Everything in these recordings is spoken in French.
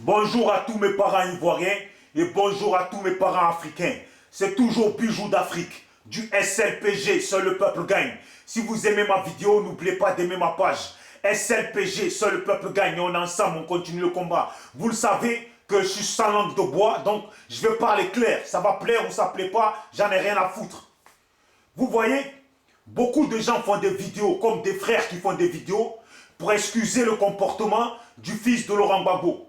Bonjour à tous mes parents ivoiriens et bonjour à tous mes parents africains. C'est toujours Bijou d'Afrique, du SLPG, seul le peuple gagne. Si vous aimez ma vidéo, n'oubliez pas d'aimer ma page. SLPG, seul le peuple gagne. On est ensemble, on continue le combat. Vous le savez que je suis sans langue de bois, donc je vais parler clair. Ça va plaire ou ça ne plaît pas, j'en ai rien à foutre. Vous voyez, beaucoup de gens font des vidéos, comme des frères qui font des vidéos, pour excuser le comportement du fils de Laurent Gbagbo.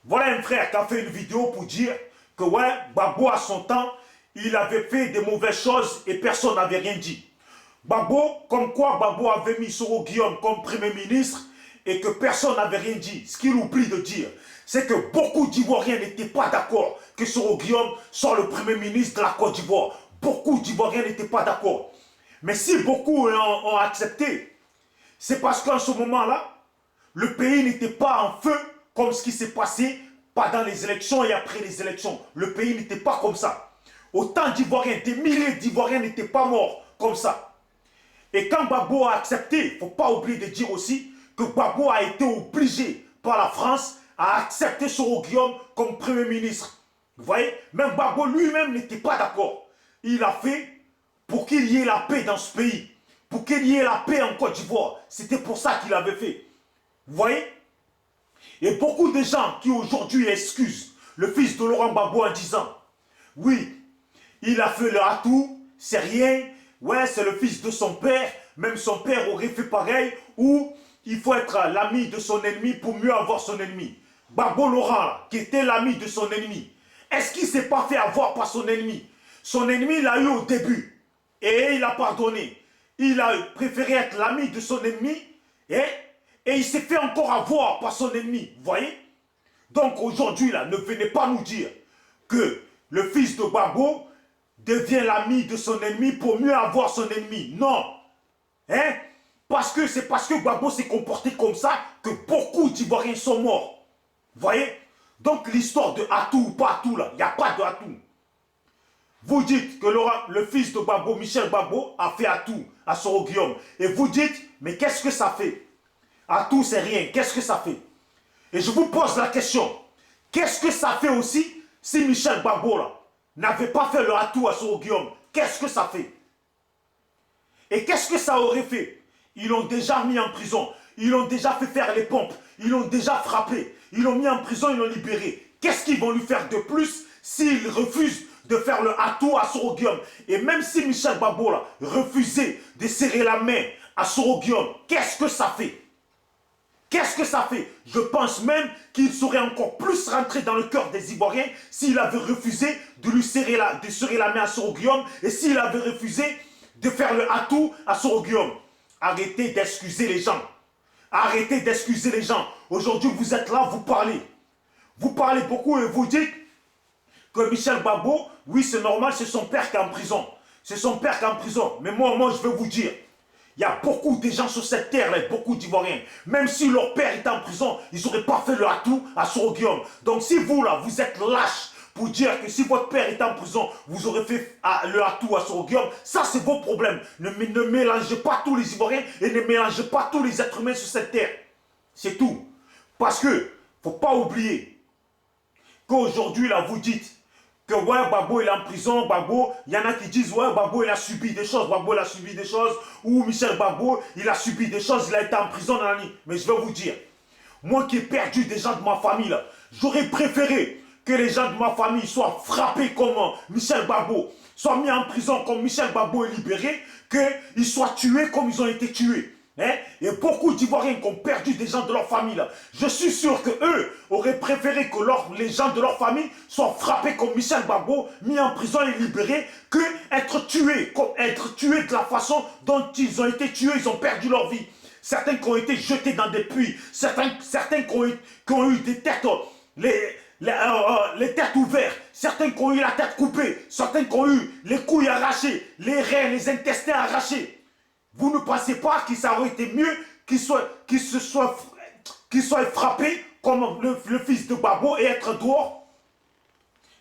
Voilà un frère qui a fait une vidéo pour dire que ouais, Gbagbo à son temps, il avait fait des mauvaises choses et personne n'avait rien dit. Gbagbo, comme quoi Gbagbo avait mis Soro Guillaume comme Premier ministre et que personne n'avait rien dit. Ce qu'il oublie de dire, c'est que beaucoup d'Ivoiriens n'étaient pas d'accord que Soro Guillaume soit le Premier ministre de la Côte d'Ivoire. Beaucoup d'Ivoiriens n'étaient pas d'accord. Mais si beaucoup ont accepté, c'est parce qu'en ce moment-là, le pays n'était pas en feu comme ce qui s'est passé pendant les élections et après les élections. Le pays n'était pas comme ça. Autant d'Ivoiriens, des milliers d'Ivoiriens n'étaient pas morts comme ça. Et quand Gbagbo a accepté, il ne faut pas oublier de dire aussi que Gbagbo a été obligé par la France à accepter Soro Guillaume comme Premier ministre. Vous voyez, même Gbagbo lui-même n'était pas d'accord. Il a fait pour qu'il y ait la paix dans ce pays, pour qu'il y ait la paix en Côte d'Ivoire. C'était pour ça qu'il avait fait. Vous voyez? Et beaucoup de gens qui aujourd'hui excusent le fils de Laurent Gbagbo en disant « Oui, il a fait le atout, c'est rien, ouais, c'est le fils de son père, même son père aurait fait pareil, ou il faut être l'ami de son ennemi pour mieux avoir son ennemi. » Gbagbo Laurent, qui était l'ami de son ennemi, est-ce qu'il ne s'est pas fait avoir par son ennemi? Son ennemi l'a eu au début, et il a pardonné. Il a préféré être l'ami de son ennemi, et il s'est fait encore avoir par son ennemi, vous voyez? Donc aujourd'hui, là, ne venez pas nous dire que le fils de Gbagbo devient l'ami de son ennemi pour mieux avoir son ennemi. Non. Hein? Parce que c'est parce que Gbagbo s'est comporté comme ça que beaucoup d'Ivoiriens sont morts. Vous voyez? Donc l'histoire de atout ou pas atout, là, il n'y a pas de atout. Vous dites que le fils de Gbagbo, Michel Gbagbo, a fait atout à Soro Guillaume. Et vous dites, mais qu'est-ce que ça fait? Atout, c'est rien. Qu'est-ce que ça fait? Et je vous pose la question. Qu'est-ce que ça fait aussi si Michel Gbagbo n'avait pas fait le atout à Soro Guillaume? Qu'est-ce que ça fait? Et qu'est-ce que ça aurait fait? Ils l'ont déjà mis en prison. Ils l'ont déjà fait faire les pompes. Ils l'ont déjà frappé. Ils l'ont mis en prison, ils l'ont libéré. Qu'est-ce qu'ils vont lui faire de plus s'il refuse de faire le atout à Soro Guillaume? Et même si Michel Gbagbo refusait de serrer la main à Soro Guillaume, qu'est-ce que ça fait? Qu'est-ce que ça fait? Je pense même qu'il serait encore plus rentré dans le cœur des Ivoiriens s'il avait refusé de serrer la main à Soro Guillaume et s'il avait refusé de faire le atout à Soro Guillaume. Arrêtez d'excuser les gens. Arrêtez d'excuser les gens. Aujourd'hui, vous êtes là, vous parlez. Vous parlez beaucoup et vous dites que Michel Gbagbo, oui, c'est normal, c'est son père qui est en prison. C'est son père qui est en prison. Mais moi, je vais vous dire, il y a beaucoup de gens sur cette terre, là, beaucoup d'Ivoiriens. Même si leur père était en prison, ils n'auraient pas fait le atout à Soro Guillaume. Donc si vous, là, vous êtes lâche pour dire que si votre père était en prison, vous aurez fait le atout à Soro Guillaume, ça c'est vos problèmes. Ne mélangez pas tous les Ivoiriens et ne mélangez pas tous les êtres humains sur cette terre. C'est tout. Parce que, faut pas oublier qu'aujourd'hui, là, vous dites que ouais, Gbagbo il est en prison, Gbagbo, il y en a qui disent ouais, Gbagbo il a subi des choses, Gbagbo il a subi des choses, ou Michel Gbagbo il a subi des choses, il a été en prison dans la nuit. Mais je vais vous dire, moi qui ai perdu des gens de ma famille là, j'aurais préféré que les gens de ma famille soient frappés comme Michel Gbagbo, soient mis en prison comme Michel Gbagbo est libéré, qu'ils soient tués comme ils ont été tués. Hein? Et beaucoup d'Ivoiriens qui ont perdu des gens de leur famille, là, je suis sûr qu'eux auraient préféré que les gens de leur famille soient frappés comme Michel Gbagbo, mis en prison et libérés, que être tués de la façon dont ils ont été tués, ils ont perdu leur vie. Certains qui ont été jetés dans des puits, certains qui ont eu des têtes, les têtes ouvertes, certains qui ont eu la tête coupée, certains qui ont eu les couilles arrachées, les reins, les intestins arrachés. Vous ne pensez pas que ça aurait été mieux qu'il soit frappé comme le fils de Gbagbo et être dehors?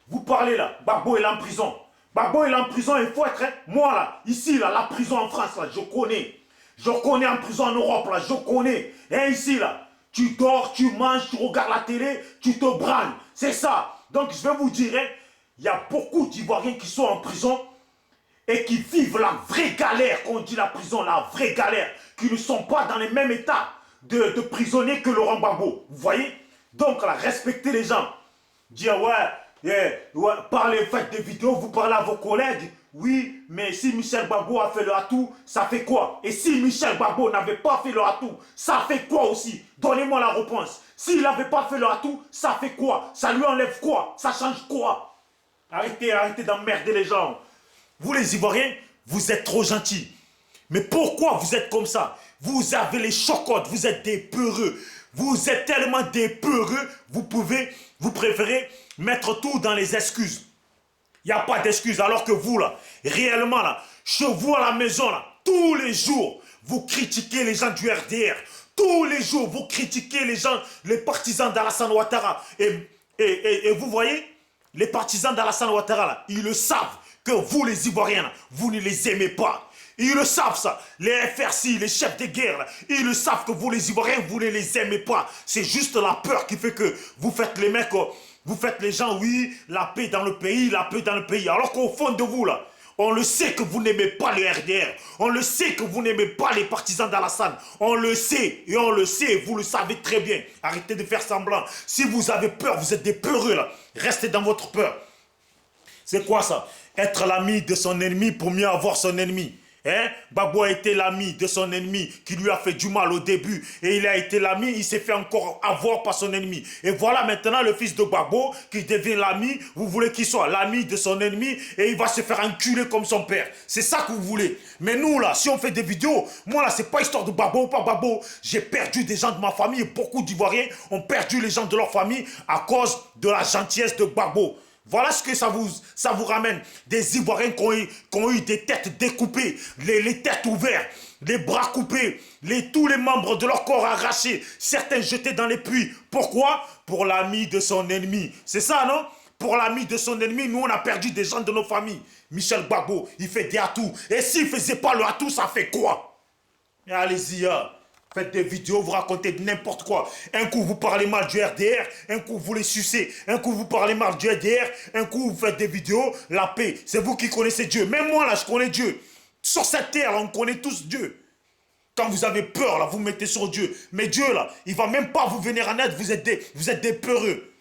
Vous parlez là, Gbagbo est en prison. Gbagbo est en prison, il faut être... Moi là, ici là, la prison en France là, je connais. Je connais en prison en Europe là, je connais. Et ici là, Tu dors, tu manges, tu regardes la télé, tu te branles. C'est ça. Donc je vais vous dire, hein, il y a beaucoup d'Ivoiriens qui sont en prison et qui vivent la vraie galère, quand on dit la prison, la vraie galère, qui ne sont pas dans les mêmes états de prisonniers que Laurent Gbagbo. Vous voyez? Donc là, respectez les gens. Dire ouais, parlez, faites des vidéos, vous parlez à vos collègues. Oui, mais si Michel Gbagbo a fait le atout, ça fait quoi? Et si Michel Gbagbo n'avait pas fait le atout, ça fait quoi aussi? Donnez-moi la réponse. S'il n'avait pas fait le atout, ça fait quoi? Ça lui enlève quoi? Ça change quoi? Arrêtez d'emmerder les gens. Vous les Ivoiriens, vous êtes trop gentils. Mais pourquoi vous êtes comme ça? Vous avez les chocottes, vous êtes des peureux. Vous êtes tellement des peureux, vous préférez mettre tout dans les excuses. Il n'y a pas d'excuses, alors que vous là, réellement là, chez vous à la maison là, tous les jours, vous critiquez les gens du RDR. Tous les jours, vous critiquez les gens, les partisans d'Alassane Ouattara. Et vous voyez, les partisans d'Alassane Ouattara là, ils le savent que vous les Ivoiriens là, vous ne les aimez pas. Ils le savent ça, les FRC, les chefs de guerre, là, ils le savent que vous les Ivoiriens, vous ne les aimez pas. C'est juste la peur qui fait que vous faites les mecs, vous faites les gens, oui, la paix dans le pays, la paix dans le pays. Alors qu'au fond de vous là, on le sait que vous n'aimez pas le RDR, on le sait que vous n'aimez pas les partisans d'Alassane, on le sait, et on le sait, vous le savez très bien. Arrêtez de faire semblant. Si vous avez peur, vous êtes des peureux là, restez dans votre peur. C'est quoi ça? Être l'ami de son ennemi pour mieux avoir son ennemi. Hein? Gbagbo a été l'ami de son ennemi qui lui a fait du mal au début. Et il a été l'ami, il s'est fait encore avoir par son ennemi. Et voilà maintenant le fils de Gbagbo qui devient l'ami. Vous voulez qu'il soit l'ami de son ennemi et il va se faire enculer comme son père. C'est ça que vous voulez. Mais nous là, si on fait des vidéos, moi là, c'est pas histoire de Gbagbo ou pas Gbagbo. J'ai perdu des gens de ma famille et beaucoup d'Ivoiriens ont perdu les gens de leur famille à cause de la gentillesse de Gbagbo. Voilà ce que ça vous ramène. Des Ivoiriens qui ont eu des têtes découpées, les têtes ouvertes, les bras coupés, tous les membres de leur corps arrachés, certains jetés dans les puits. Pourquoi? Pour l'ami de son ennemi. C'est ça, non? Pour l'ami de son ennemi, nous on a perdu des gens de nos familles. Michel Gbagbo, il fait des atouts. Et s'il ne faisait pas le atout, ça fait quoi? Allez-y, hein. Faites des vidéos, vous racontez n'importe quoi. Un coup, vous parlez mal du RDR, un coup, vous les sucez. Un coup, vous parlez mal du RDR, un coup, vous faites des vidéos. La paix, c'est vous qui connaissez Dieu. Même moi, là, je connais Dieu. Sur cette terre, là, on connaît tous Dieu. Quand vous avez peur, là, vous mettez sur Dieu. Mais Dieu, là, il ne va même pas vous venir en aide. Vous êtes des peureux.